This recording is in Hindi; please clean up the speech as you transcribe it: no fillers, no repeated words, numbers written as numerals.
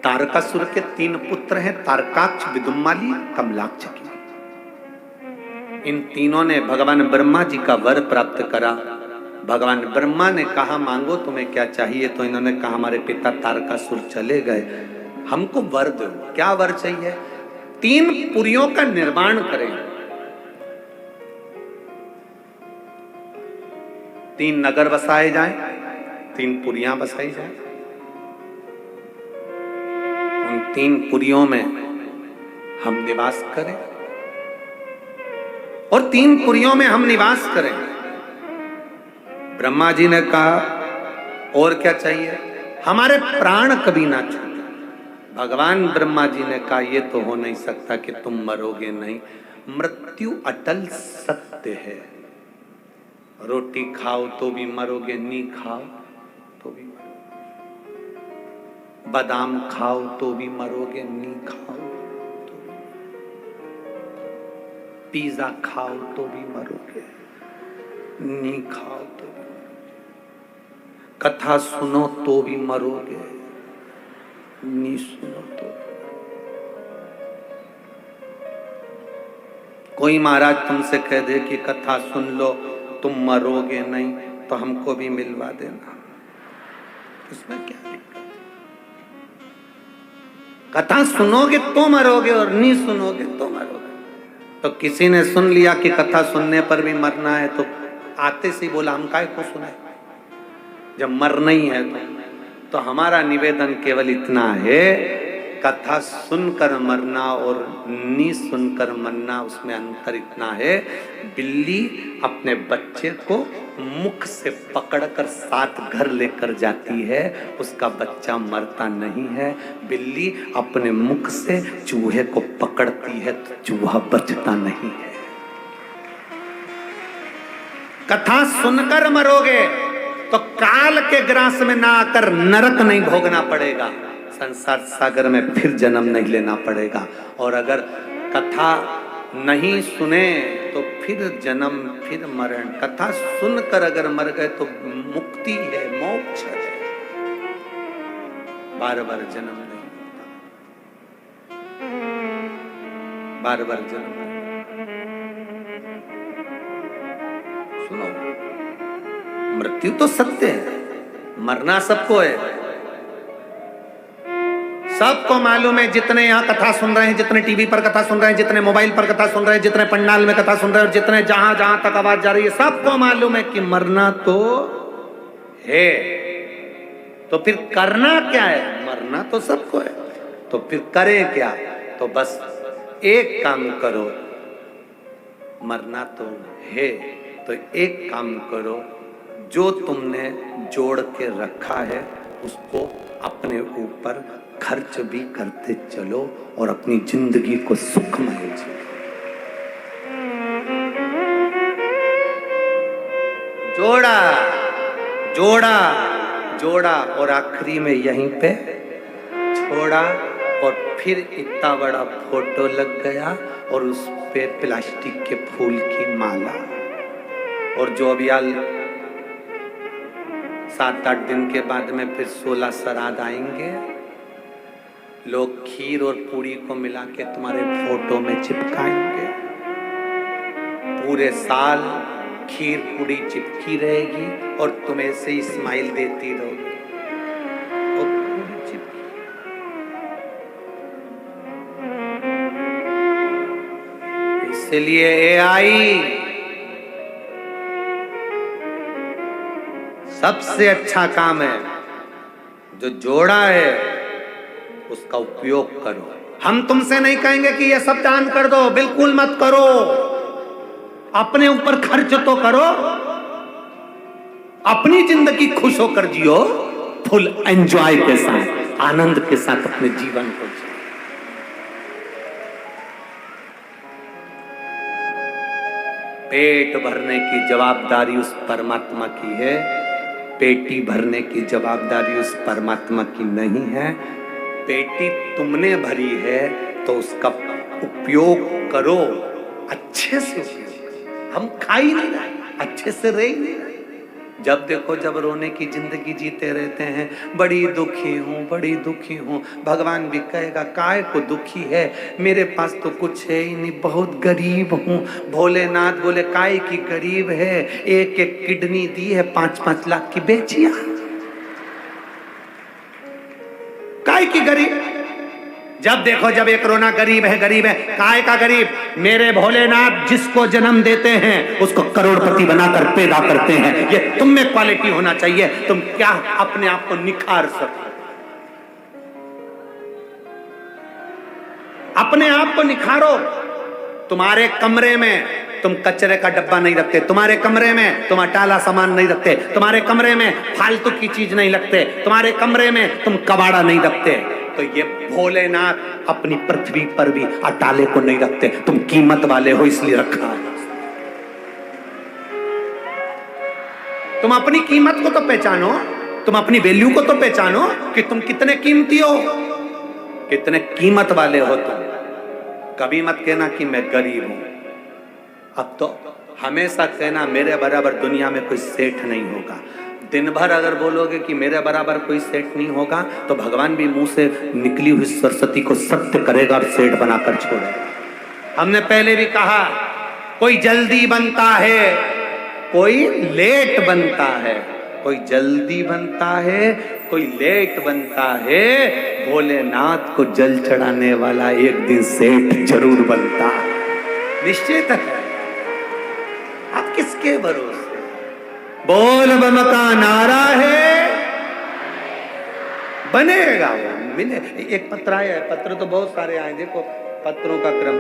तारकासुर के 3 पुत्र हैं, तारकाक्ष, विदुम्माली, कमलाक्ष की। इन तीनों ने भगवान ब्रह्मा जी का वर प्राप्त करा। भगवान ब्रह्मा ने कहा मांगो तुम्हें क्या चाहिए, तो इन्होंने कहा हमारे पिता तारकासुर चले गए, हमको वर दो। क्या वर चाहिए? 3 पुरियों का निर्माण करें, 3 नगर बसाए जाएं, 3 पुरियां बसाई जाएं। उन 3 पुरियों में हम निवास करें और 3 पुरियों में हम निवास करें। ब्रह्मा जी ने कहा और क्या चाहिए? हमारे प्राण कभी ना छूटे। भगवान ब्रह्मा जी ने कहा ये तो हो नहीं सकता कि तुम मरोगे नहीं, मृत्यु अटल सत्य है। रोटी खाओ तो भी मरोगे, नी खाओ तो भी मरोगे, बादाम खाओ तो भी मरोगे, नी खाओ तो भी, पिज्जा खाओ तो भी मरोगे, नी खाओ तो भी, कथा सुनो तो भी मरोगे, नी सुनो तो भी। कोई महाराज तुमसे कह दे कि कथा सुन लो तुम मरोगे नहीं, तो हमको भी मिलवा देना, इसमें क्या दिक्कत? कथा सुनोगे तो मरोगे और नहीं सुनोगे तो मरोगे। तो किसी ने सुन लिया कि कथा सुनने पर भी मरना है, तो आते से बोला हम काहे को सुने, जब मरना ही है तो हमारा निवेदन केवल इतना है, कथा सुनकर मरना और नी सुनकर मरना, उसमें अंतर इतना है, बिल्ली अपने बच्चे को मुख से पकड़कर साथ घर लेकर जाती है, उसका बच्चा मरता नहीं है। बिल्ली अपने मुख से चूहे को पकड़ती है तो चूहा बचता नहीं है। कथा सुनकर मरोगे तो काल के ग्रास में ना आकर नरक नहीं भोगना पड़ेगा, संसार सागर में फिर जन्म नहीं लेना पड़ेगा। और अगर कथा नहीं सुने तो फिर जन्म, फिर मरण। कथा सुनकर अगर मर गए तो मुक्ति है, मोक्ष है, बार बार जन्म नहीं होता, बार बार जन्म नहीं। सुनो, मृत्यु तो सत्य है, मरना सबको है, सबको मालूम है। जितने यहाँ कथा सुन रहे हैं, जितने टीवी पर कथा सुन रहे हैं, जितने मोबाइल पर कथा सुन रहे हैं, जितने पंडाल में कथा सुन रहे हैं और जितने जहां जहां तक आवाज जा रही है, सबको मालूम है कि मरना तो है। तो फिर करना क्या है? मरना तो सबको है, तो फिर करें क्या? तो बस एक काम करो, मरना तो है तो एक काम करो, जो तुमने जोड़ के रखा है उसको अपने ऊपर खर्च भी करते चलो और अपनी जिंदगी को सुखमय जियो। जोड़ा जोड़ा जोड़ा और आखिरी में यहीं पे छोड़ा, और फिर इतना बड़ा फोटो लग गया और उस पे प्लास्टिक के फूल की माला। और जो अभी 7-8 दिन के बाद में फिर 16 श्राद्ध आएंगे, लोग खीर और पूरी को मिला के तुम्हारे फोटो में चिपकाएंगे। पूरे साल खीर पूरी चिपकी रहेगी और तुम ऐसे ही स्माइल देती रहोगी। और पूरी चिपकी, इसलिए AI सबसे अच्छा काम है, जो जोड़ा है उसका उपयोग करो। हम तुमसे नहीं कहेंगे कि ये सब दान कर दो, बिल्कुल मत करो, अपने ऊपर खर्च तो करो, अपनी जिंदगी खुश होकर जियो, फुल एंजॉय के साथ, आनंद के साथ अपने जीवन को जियो। पेट भरने की जवाबदारी उस परमात्मा की है, पेटी भरने की जवाबदारी उस परमात्मा की नहीं है। पेटी तुमने भरी है तो उसका उपयोग करो, अच्छे से उपयोग। हम खा ही नहीं रहे, अच्छे से रह ही नहीं रहे, जब देखो जब रोने की जिंदगी जीते रहते हैं, बड़ी दुखी हूँ, बड़ी दुखी हूँ। भगवान भी कहेगा काय को दुखी है, मेरे पास तो कुछ है ही नहीं, बहुत गरीब हूँ। भोलेनाथ बोले काय की गरीब है, एक एक किडनी दी है, 5-5 लाख की बेचिया, काय की गरीब। जब देखो जब एक रोना गरीब है, गरीब है, काय का गरीब। मेरे भोलेनाथ जिसको जन्म देते हैं उसको करोड़पति बनाकर पैदा करते हैं। ये तुम में क्वालिटी होना चाहिए, तुम क्या अपने आप को निखार सको, अपने आप को निखारो। तुम्हारे कमरे में तुम कचरे का डब्बा नहीं रखते, तुम्हारे कमरे में तुम अटाला सामान नहीं रखते, तुम्हारे कमरे में फालतू की चीज नहीं रखते, तुम्हारे कमरे में तुम कबाड़ा नहीं रखते, तो ये भोलेनाथ अपनी पृथ्वी पर भी अटाले को नहीं रखते। तुम कीमत वाले हो इसलिए रखा है। तुम अपनी कीमत को तो पहचानो, तुम अपनी वैल्यू को तो पहचानो कि तुम कितने कीमती हो, कितने कीमत वाले हो तुम। कभी मत कहना कि मैं गरीब हूं। अब तो हमेशा कहना मेरे बराबर दुनिया में कोई सेठ नहीं होगा। दिन भर अगर बोलोगे कि मेरे बराबर कोई सेठ नहीं होगा तो भगवान भी मुंह से निकली हुई सरस्वती को सत्य करेगा और सेठ बनाकर छोड़ेगा। हमने पहले भी कहा, कोई जल्दी बनता है, कोई लेट बनता है, कोई जल्दी बनता है, कोई लेट बनता है। भोलेनाथ को जल चढ़ाने वाला एक दिन सेठ जरूर बनता है, निश्चित है। आप किसके भरोसे? बोल बम का नारा है, बनेगा वो, मिले। एक पत्र आया है, पत्र तो बहुत सारे आए, देखो पत्रों का क्रम।